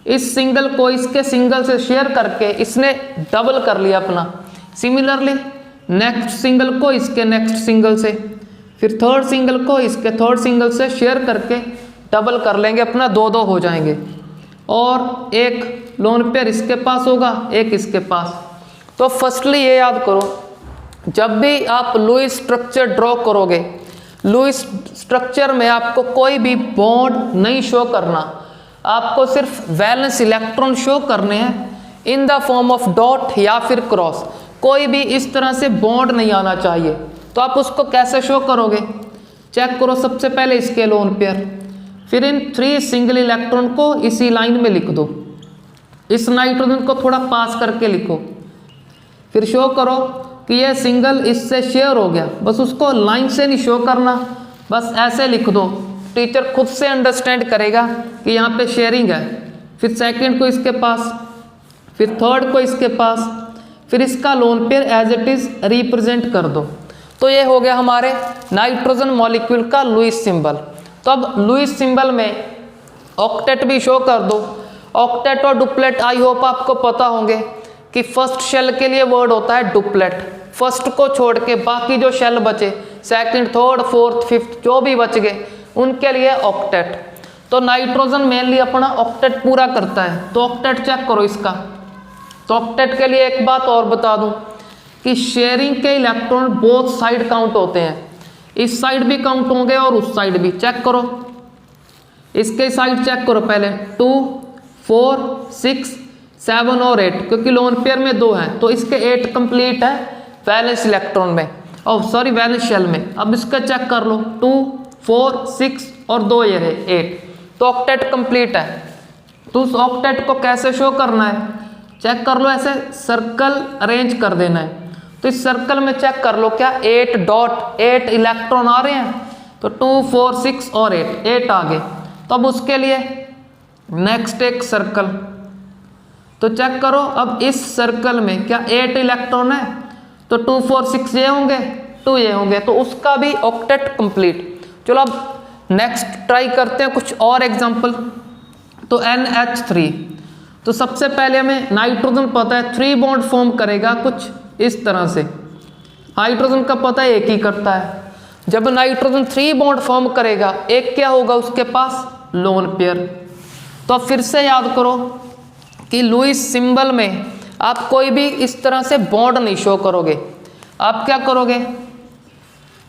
इस सिंगल को इसके सिंगल से शेयर करके इसने डबल कर लिया अपना। सिमिलरली नेक्स्ट सिंगल को इसके नेक्स्ट सिंगल से, फिर थर्ड सिंगल को इसके थर्ड सिंगल से शेयर करके डबल कर लेंगे अपना, 2-2 हो जाएंगे। और एक लोन पेयर इसके पास होगा, एक इसके पास। तो फर्स्टली ये याद करो, जब भी आप लुईस स्ट्रक्चर ड्रॉ करोगे, लुईस स्ट्रक्चर में आपको कोई भी बॉन्ड नहीं शो करना, आपको सिर्फ वैलेंस इलेक्ट्रॉन शो करने हैं in the form of dot या फिर क्रॉस। कोई भी इस तरह से बॉन्ड नहीं आना चाहिए। तो आप उसको कैसे शो करोगे, चेक करो। सबसे पहले इसके लोन पेयर, फिर इन 3 सिंगल इलेक्ट्रॉन को इसी लाइन में लिख दो, इस नाइट्रोजन को थोड़ा पास करके लिखो, फिर शो करो कि ये सिंगल इससे शेयर हो गया। बस उसको लाइन से नहीं शो करना, बस ऐसे लिख दो, टीचर खुद से अंडरस्टैंड करेगा कि यहाँ पे शेयरिंग है। फिर सेकंड को इसके पास, फिर थर्ड को इसके पास, फिर इसका lone pair as it is represent कर दो। तो ये हो गया हमारे नाइट्रोजन मॉलिक्यूल का लुईस सिंबल। तो अब लुईस सिंबल में ऑक्टेट भी शो कर दो। ऑक्टेट और डुप्लेट आई होप आपको पता होंगे कि फर्स्ट शेल के लिए वर्ड होता है डुप्लेट। फर्स्ट को छोड़ के बाकी जो शेल बचे, सेकंड, थर्ड, फोर्थ, फिफ्थ जो भी बच गए, उनके लिए ऑक्टेट। तो नाइट्रोजन मेनली अपना ऑक्टेट पूरा करता है। तो ऑक्टेट चेक करो इसका। तो ऑक्टेट के लिए एक बात और बता दूं कि शेयरिंग के इलेक्ट्रॉन बोथ साइड काउंट होते हैं, इस साइड भी काउंट होंगे और उस साइड भी। चेक करो, इसके साइड चेक करो पहले, 2 4 6 7 और 8, क्योंकि लोन पेयर में 2 हैं तो इसके 8 कंप्लीट है वैलेंस इलेक्ट्रॉन में, और सॉरी वैलेंस शेल में। अब इसका चेक कर लो, 2 4 6 और 2 ये रहे 8, तो ऑक्टेट कंप्लीट है। तो उस ऑक्टेट को कैसे शो करना है, चेक कर लो, ऐसे सर्कल अरेंज कर देना है। तो इस सर्कल में चेक कर लो क्या 8 डॉट 8 इलेक्ट्रॉन आ रहे हैं, तो 2 4 6 और 8 आ गए। तो अब उसके लिए नेक्स्ट एक सर्कल, तो चेक करो अब इस सर्कल में क्या 8 इलेक्ट्रॉन है, तो 2 4 6 ये होंगे, 2 ये होंगे, तो उसका भी ऑक्टेट कंप्लीट। चलो अब नेक्स्ट ट्राई करते हैं कुछ और एग्जांपल। तो NH3, तो सबसे पहले हमें नाइट्रोजन पता है 3 बॉन्ड फॉर्म करेगा कुछ इस तरह से, हाइड्रोजन का पता है एक ही करता है। जब नाइट्रोजन 3 बॉन्ड फॉर्म करेगा, एक क्या होगा उसके पास, लोन पेयर। तो फिर से याद करो कि लुईस सिंबल में आप कोई भी इस तरह से बॉन्ड नहीं शो करोगे, आप क्या करोगे,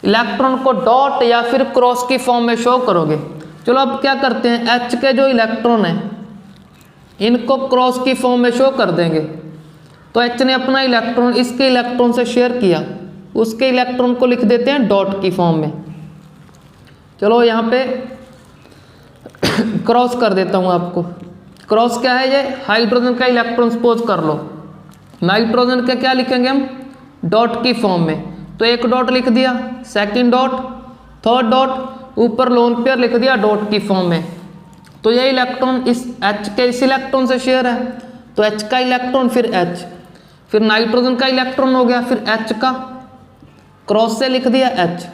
इलेक्ट्रॉन को डॉट या फिर क्रॉस की फॉर्म में शो करोगे। चलो अब क्या करते हैं, H के जो इलेक्ट्रॉन हैं इनको क्रॉस की फॉर्म में शो कर देंगे। तो H ने अपना इलेक्ट्रॉन इसके इलेक्ट्रॉन से शेयर किया, उसके इलेक्ट्रॉन को लिख देते हैं डॉट की फॉर्म में। चलो यहाँ पे क्रॉस कर देता हूँ आपको। क्रॉस क्या है, ये हाइड्रोजन का इलेक्ट्रॉन सपोज कर लो, नाइट्रोजन का क्या लिखेंगे हम, डॉट की फॉर्म में। तो एक डॉट लिख दिया, सेकंड डॉट, थर्ड डॉट, ऊपर लोन पेयर लिख दिया डॉट की फॉर्म में। तो ये इलेक्ट्रॉन इस H के इस इलेक्ट्रॉन से शेयर है, तो H का इलेक्ट्रॉन फिर H, फिर नाइट्रोजन का इलेक्ट्रॉन हो गया, फिर H का क्रॉस से लिख दिया H।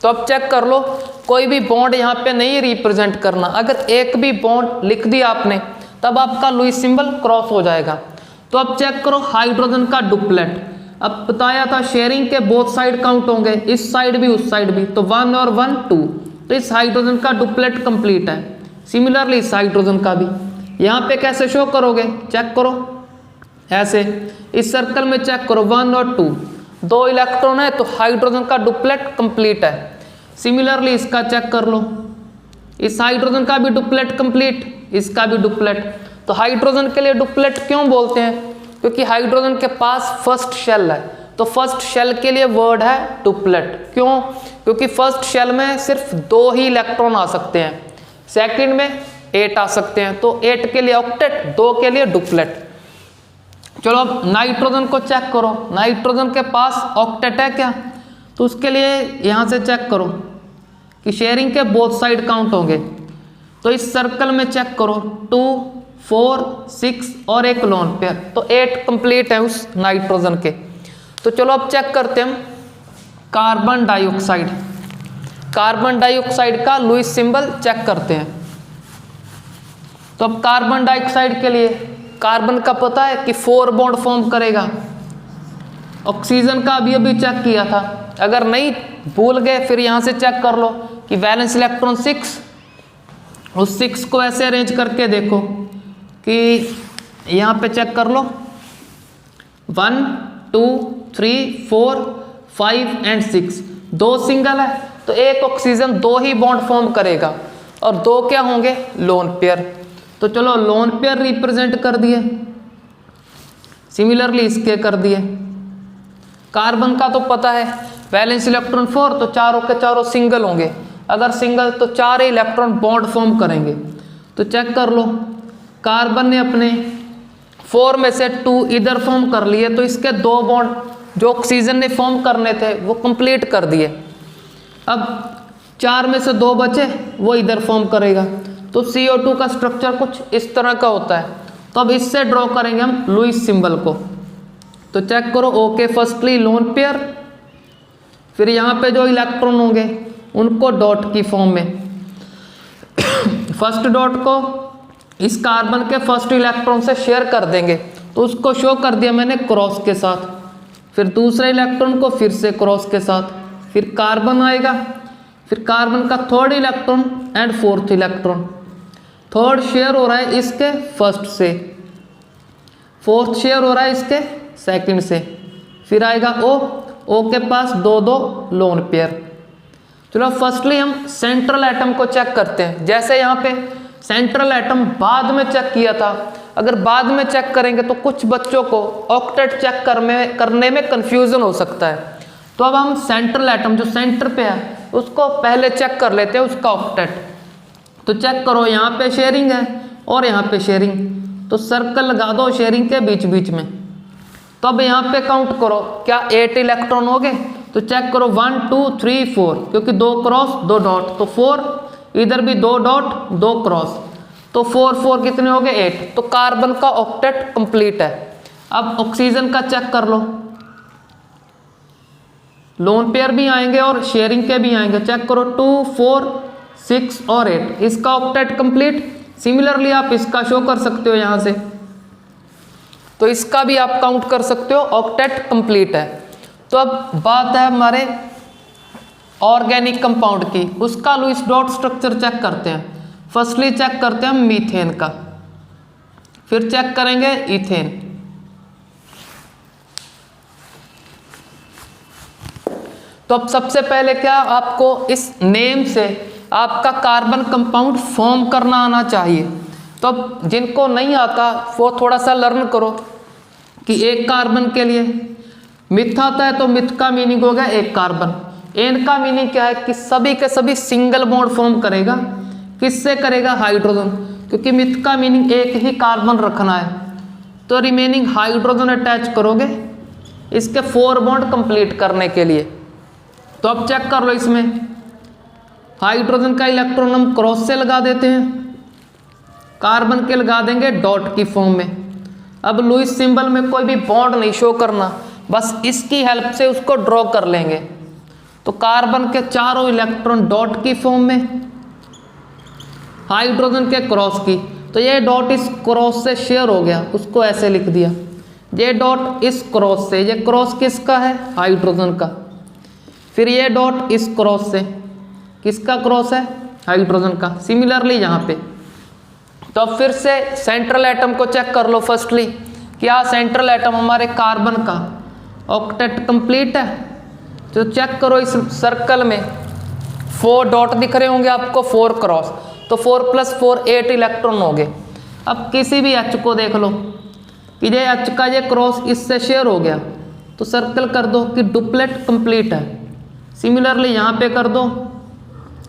तो अब चेक कर लो कोई भी बॉन्ड यहाँ पे नहीं रिप्रेजेंट करना, अगर एक भी बॉन्ड लिख दिया आपने तब आपका लुईस सिंबल क्रॉस हो जाएगा। तो अब चेक करो हाइड्रोजन का डुप्लेट, अब बताया था शेयरिंग के बोथ साइड काउंट होंगे, इस साइड भी उस साइड भी, तो 1 और 1 2, तो इस हाइड्रोजन का डुप्लेट कंप्लीट है। सिमिलरली इस हाइड्रोजन का भी यहाँ पे कैसे शो करोगे, चेक करो ऐसे, इस सर्कल में चेक करो 1 और 2, 2 इलेक्ट्रॉन है तो हाइड्रोजन का डुप्लेट कंप्लीट है। सिमिलरली इसका चेक कर लो, इस हाइड्रोजन का भी डुप्लेट कंप्लीट, इसका भी डुप्लेट। तो हाइड्रोजन के लिए डुप्लेट क्यों बोलते हैं, क्योंकि हाइड्रोजन के पास फर्स्ट शेल है, तो फर्स्ट शेल के लिए वर्ड है डुप्लेट। क्यों, क्योंकि फर्स्ट शेल में सिर्फ 2 ही इलेक्ट्रॉन आ सकते हैं, सेकंड में 8 आ सकते हैं, तो 8 के लिए ऑक्टेट, 2 के लिए डुप्लेट। चलो अब नाइट्रोजन को चेक करो, नाइट्रोजन के पास ऑक्टेट है क्या, तो उसके लिए यहाँ से चेक करो कि शेयरिंग के बोथ साइड काउंट होंगे। तो इस सर्कल में चेक करो 2 4 6 और एक लोन पेयर, तो 8 कंप्लीट है उस नाइट्रोजन के। तो चलो अब चेक करते हैं हम कार्बन डाइऑक्साइड, कार्बन डाइऑक्साइड का लुईस सिंबल चेक करते हैं। तो अब कार्बन डाइऑक्साइड के लिए कार्बन का पता है कि 4 बॉन्ड फॉर्म करेगा, ऑक्सीजन का अभी अभी चेक किया था, अगर नहीं भूल गए फिर यहाँ से चेक कर लो कि वैलेंस इलेक्ट्रॉन 6, उस 6 को ऐसे अरेंज करके देखो कि यहाँ पे चेक कर लो 1 2 3 4 5 एंड 6, 2 सिंगल है तो एक ऑक्सीजन 2 ही बॉन्ड फॉर्म करेगा और 2 क्या होंगे, लोन पेयर। तो चलो लोन पेयर रिप्रेजेंट कर दिए, सिमिलरली इसके कर दिए। कार्बन का तो पता है वैलेंस इलेक्ट्रॉन 4, तो चारों के चारों सिंगल होंगे, अगर सिंगल तो 4 इलेक्ट्रॉन बॉन्ड फॉर्म करेंगे। तो चेक कर लो कार्बन ने अपने 4 में से 2 इधर फॉर्म कर लिए, तो इसके 2 बॉन्ड जो ऑक्सीजन ने फॉर्म करने थे वो कंप्लीट कर दिए। अब 4 में से 2 बचे, वो इधर फॉर्म करेगा। तो CO2 का स्ट्रक्चर कुछ इस तरह का होता है। तो अब इससे ड्रॉ करेंगे हम लुईस सिंबल को। तो चेक करो ओके, फर्स्टली लोन पेयर, फिर यहाँ पे जो इलेक्ट्रॉन होंगे उनको डॉट की फॉर्म में, फर्स्ट डॉट को इस कार्बन के फर्स्ट इलेक्ट्रॉन से शेयर कर देंगे, तो उसको शो कर दिया मैंने क्रॉस के साथ, फिर दूसरे इलेक्ट्रॉन को फिर से क्रॉस के साथ, फिर कार्बन आएगा, फिर कार्बन का third electron and fourth electron, third share हो रहा है इसके फर्स्ट से, फोर्थ शेयर हो रहा है इसके सेकंड से, फिर आएगा O के पास 2 लोन पेयर। चलो फर्स्टली हम सेंट्रल एटम को चेक करते हैं। जैसे यहाँ पे सेंट्रल एटम बाद में चेक किया था, अगर बाद में चेक करेंगे तो कुछ बच्चों को ऑक्टेट चेक करने में कंफ्यूजन हो सकता है। तो अब हम सेंट्रल एटम जो सेंटर पे है उसको पहले चेक कर लेते हैं उसका ऑक्टेट। तो चेक करो, यहाँ पे शेयरिंग है और यहाँ पे शेयरिंग, तो सर्कल लगा दो शेयरिंग के बीच बीच में। तो अब यहाँ पे काउंट करो, क्या 8 इलेक्ट्रॉन हो गए? तो चेक करो 1 2 3 4, क्योंकि 2 क्रॉस 2 डॉट, तो 4, इधर भी 2 डॉट 2 क्रॉस, तो 4 4 कितने हो गए? 8। तो कार्बन का ऑक्टेट कंप्लीट है। अब ऑक्सीजन का चेक कर लो, लोन पेयर भी आएंगे और शेयरिंग के भी आएंगे। चेक करो 2 4 6 और 8, इसका ऑक्टेट कंप्लीट। सिमिलरली आप इसका शो कर सकते हो यहाँ से, तो इसका भी आप काउंट कर सकते हो, ऑक्टेट कंप्लीट है। तो अब बात है हमारे ऑर्गेनिक कंपाउंड की, उसका लुईस डॉट स्ट्रक्चर चेक करते हैं। फर्स्टली चेक करते हैं मीथेन का, फिर चेक करेंगे इथेन। तो अब सबसे पहले क्या आपको इस नेम से आपका कार्बन कंपाउंड फॉर्म करना आना चाहिए। तो अब जिनको नहीं आता वो थोड़ा सा लर्न करो कि एक कार्बन के लिए मिथ आता है, तो मिथ का मीनिंग हो गया एक कार्बन। एन का मीनिंग क्या है कि सभी के सभी सिंगल बॉन्ड फॉर्म करेगा। किससे करेगा? हाइड्रोजन, क्योंकि मिथ का मीनिंग एक ही कार्बन रखना है। तो रिमेनिंग हाइड्रोजन अटैच करोगे इसके 4 बॉन्ड कंप्लीट करने के लिए। तो अब चेक कर लो, इसमें हाइड्रोजन का इलेक्ट्रॉन हम क्रॉस से लगा देते हैं, कार्बन के लगा देंगे डॉट की फॉर्म में। अब लुईस सिंबल में कोई भी बॉन्ड नहीं शो करना, बस इसकी हेल्प से उसको ड्रॉ कर लेंगे। तो कार्बन के चारों इलेक्ट्रॉन डॉट की फॉर्म में, हाइड्रोजन के क्रॉस की, तो ये डॉट इस क्रॉस से शेयर हो गया, उसको ऐसे लिख दिया। ये डॉट इस क्रॉस से, ये क्रॉस किसका है? हाइड्रोजन का। फिर ये डॉट इस क्रॉस से, किसका क्रॉस है? हाइड्रोजन का। सिमिलरली यहाँ पे। तो अब फिर से सेंट्रल एटम को चेक कर लो। फर्स्टली क्या सेंट्रल एटम हमारे कार्बन का ऑक्टेट कंप्लीट है? तो चेक करो, इस सर्कल में 4 डॉट दिख रहे होंगे आपको, 4 क्रॉस, तो 4 + 4 8 इलेक्ट्रॉन हो गए। अब किसी भी एच को देख लो कि ये एच का ये क्रॉस इससे शेयर हो गया, तो सर्कल कर दो कि डुप्लेट कंप्लीट है। सिमिलरली यहाँ पे कर दो,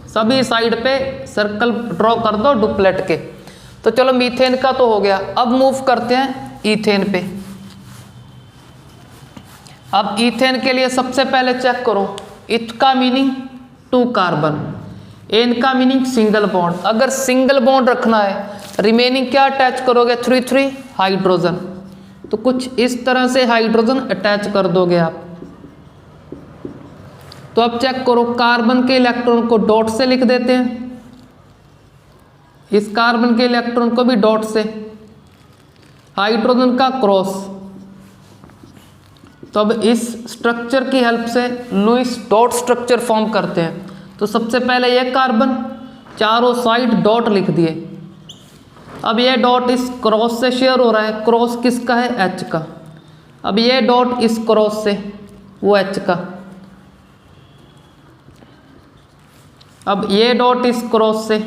सभी साइड पे सर्कल ड्रॉ कर दो डुप्लेट के। तो चलो मीथेन का तो हो गया, अब मूव करते हैं ईथेन पे। अब ईथेन के लिए सबसे पहले चेक करो, इथ का मीनिंग 2 कार्बन, एन का मीनिंग सिंगल बॉन्ड। अगर सिंगल बॉन्ड रखना है, रिमेनिंग क्या अटैच करोगे? 3 3 हाइड्रोजन। तो कुछ इस तरह से हाइड्रोजन अटैच कर दोगे आप। तो अब चेक करो, कार्बन के इलेक्ट्रॉन को डॉट से लिख देते हैं, इस कार्बन के इलेक्ट्रॉन को भी डॉट से, हाइड्रोजन का क्रॉस। तो अब इस स्ट्रक्चर की हेल्प से लुईस डॉट स्ट्रक्चर फॉर्म करते हैं। तो सबसे पहले ये कार्बन, चारों साइड डॉट लिख दिए। अब ये डॉट इस क्रॉस से शेयर हो रहा है, क्रॉस किसका है? एच का। अब ये डॉट इस क्रॉस से, वो एच का। अब ये डॉट इस क्रॉस से।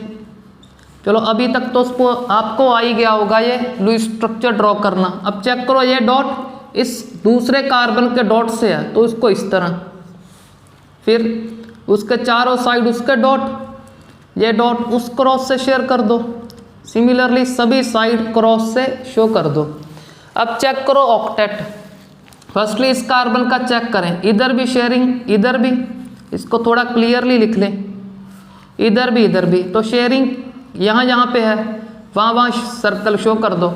चलो अभी तक तो उसको आपको आ ही गया होगा ये लुईस स्ट्रक्चर ड्रॉ करना। अब चेक करो, ये डॉट इस दूसरे कार्बन के डॉट से है, तो इसको इस तरह, फिर उसके चारों साइड उसके डॉट, ये डॉट उस क्रॉस से शेयर कर दो। सिमिलरली सभी साइड क्रॉस से शो कर दो। अब चेक करो ऑक्टेट। फर्स्टली इस कार्बन का चेक करें, इधर भी शेयरिंग, इधर भी, इसको थोड़ा क्लियरली लिख लें, इधर भी। तो शेयरिंग यहाँ जहाँ पे है वहाँ सर्कल शो कर दो।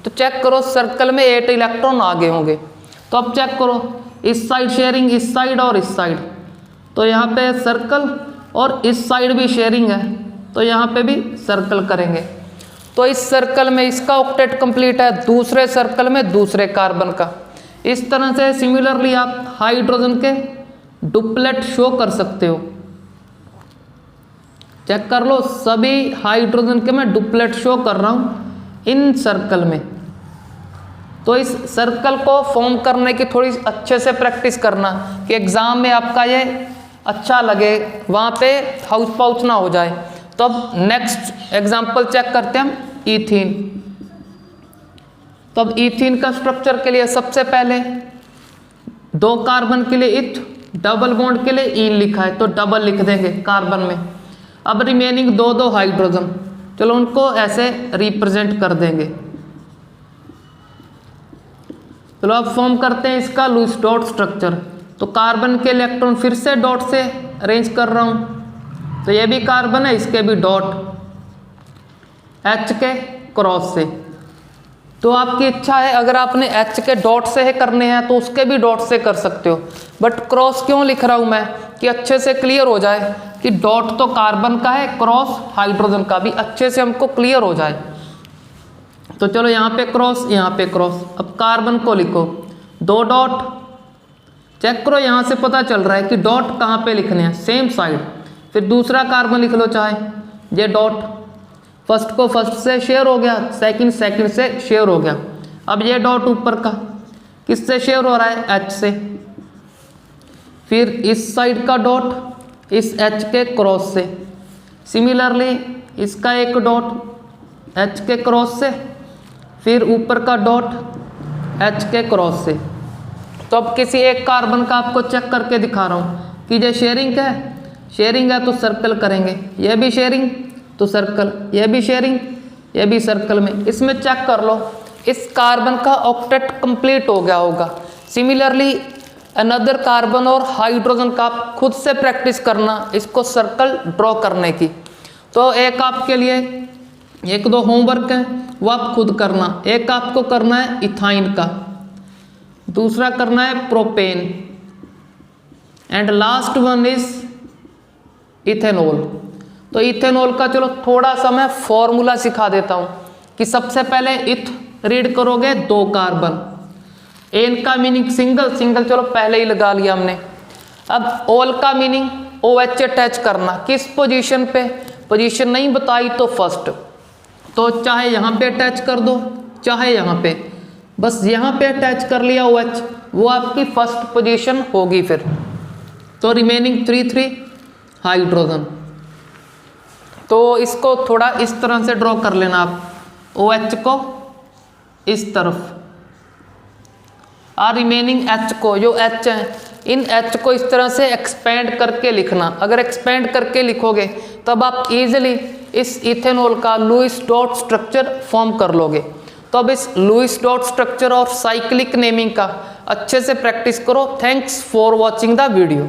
तो चेक करो, सर्कल में 8 इलेक्ट्रॉन आगे होंगे। तो अब चेक करो, इस साइड शेयरिंग, इस साइड और इस साइड, तो यहाँ पे सर्कल, और इस साइड भी शेयरिंग है, तो यहाँ पे भी सर्कल करेंगे। तो इस सर्कल में इसका ऑक्टेट कंप्लीट है, दूसरे सर्कल में दूसरे कार्बन का। इस तरह से सिमिलरली आप हाइड्रोजन के डुप्लेट शो कर सकते हो। चेक कर लो, सभी हाइड्रोजन के मैं डुप्लेट शो कर रहा हूँ इन सर्कल में। तो इस सर्कल को फॉर्म करने की थोड़ी अच्छे से प्रैक्टिस करना कि एग्जाम में आपका ये अच्छा लगे, वहाँ पे हाउस पाउच ना हो जाए। तो अब नेक्स्ट एग्जाम्पल चेक करते हैं हम ईथीन। तो अब ईथीन का स्ट्रक्चर के लिए सबसे पहले 2 कार्बन के लिए इथ, डबल बॉन्ड के लिए इन लिखा है तो डबल लिख देंगे कार्बन में। अब रिमेनिंग दो दो हाइड्रोजन, चलो उनको ऐसे रिप्रेजेंट कर देंगे। चलो अब फॉर्म करते हैं इसका लुईस डॉट स्ट्रक्चर। तो कार्बन के इलेक्ट्रॉन फिर से डॉट से अरेंज कर रहा हूँ, तो ये भी कार्बन है, इसके भी डॉट H के क्रॉस से। तो आपकी इच्छा है अगर आपने H के डॉट से है करने हैं तो उसके भी डॉट से कर सकते हो, बट क्रॉस क्यों लिख रहा हूँ मैं कि अच्छे से क्लियर हो जाए कि डॉट तो कार्बन का है, क्रॉस हाइड्रोजन का भी, अच्छे से हमको क्लियर हो जाए। तो चलो यहाँ पे क्रॉस, यहाँ पे क्रॉस। अब कार्बन को लिखो, दो डॉट, चेक करो यहाँ से पता चल रहा है कि डॉट कहाँ पे लिखने हैं, सेम साइड। फिर दूसरा कार्बन लिख लो चाहे, ये डॉट फर्स्ट को फर्स्ट से शेयर हो गया, सेकंड सेकंड से शेयर हो गया। अब ये डॉट ऊपर का किससे शेयर हो रहा है, H से। फिर इस साइड का डॉट इस H के क्रॉस से, सिमिलरली इसका एक डॉट H के क्रॉस से, फिर ऊपर का डॉट H के क्रॉस से। तो अब किसी एक कार्बन का आपको चेक करके दिखा रहा हूँ कि ये शेयरिंग है, शेयरिंग है तो सर्कल करेंगे, यह भी शेयरिंग तो सर्कल, यह भी शेयरिंग, यह भी सर्कल में। इसमें चेक कर लो इस कार्बन का ऑक्टेट कंप्लीट हो गया होगा। सिमिलरली अनदर कार्बन और हाइड्रोजन का आप खुद से प्रैक्टिस करना इसको सर्कल ड्रॉ करने की। तो एक आपके लिए एक दो होमवर्क है वो आप खुद करना। एक आपको करना है इथाइन का, दूसरा करना है propane, and last one is ethanol. तो इथेनॉल का चलो थोड़ा सा मैं फॉर्मूला सिखा देता हूं कि सबसे पहले इथ रीड करोगे, दो कार्बन, एन का मीनिंग सिंगल, सिंगल चलो पहले ही लगा लिया हमने। अब ऑल का मीनिंग OH अटैच करना, किस पोजीशन पे, पोजीशन नहीं बताई तो फर्स्ट, तो चाहे यहाँ पे अटैच कर दो चाहे यहाँ पे, बस यहाँ पे अटैच कर लिया OH, वो आपकी फर्स्ट पोजीशन होगी। फिर तो रिमेनिंग 3 हाइड्रोजन। तो इसको थोड़ा इस तरह से ड्रॉ कर लेना आप, OH को इस तरफ और रिमेनिंग H को, जो H है इन H को इस तरह से एक्सपेंड करके लिखना। अगर एक्सपेंड करके लिखोगे तब आप इजीली इस इथेनॉल का लुईस डॉट स्ट्रक्चर फॉर्म कर लोगे। तो अब इस लुईस डॉट स्ट्रक्चर और साइक्लिक नेमिंग का अच्छे से प्रैक्टिस करो। Thanks for watching the video.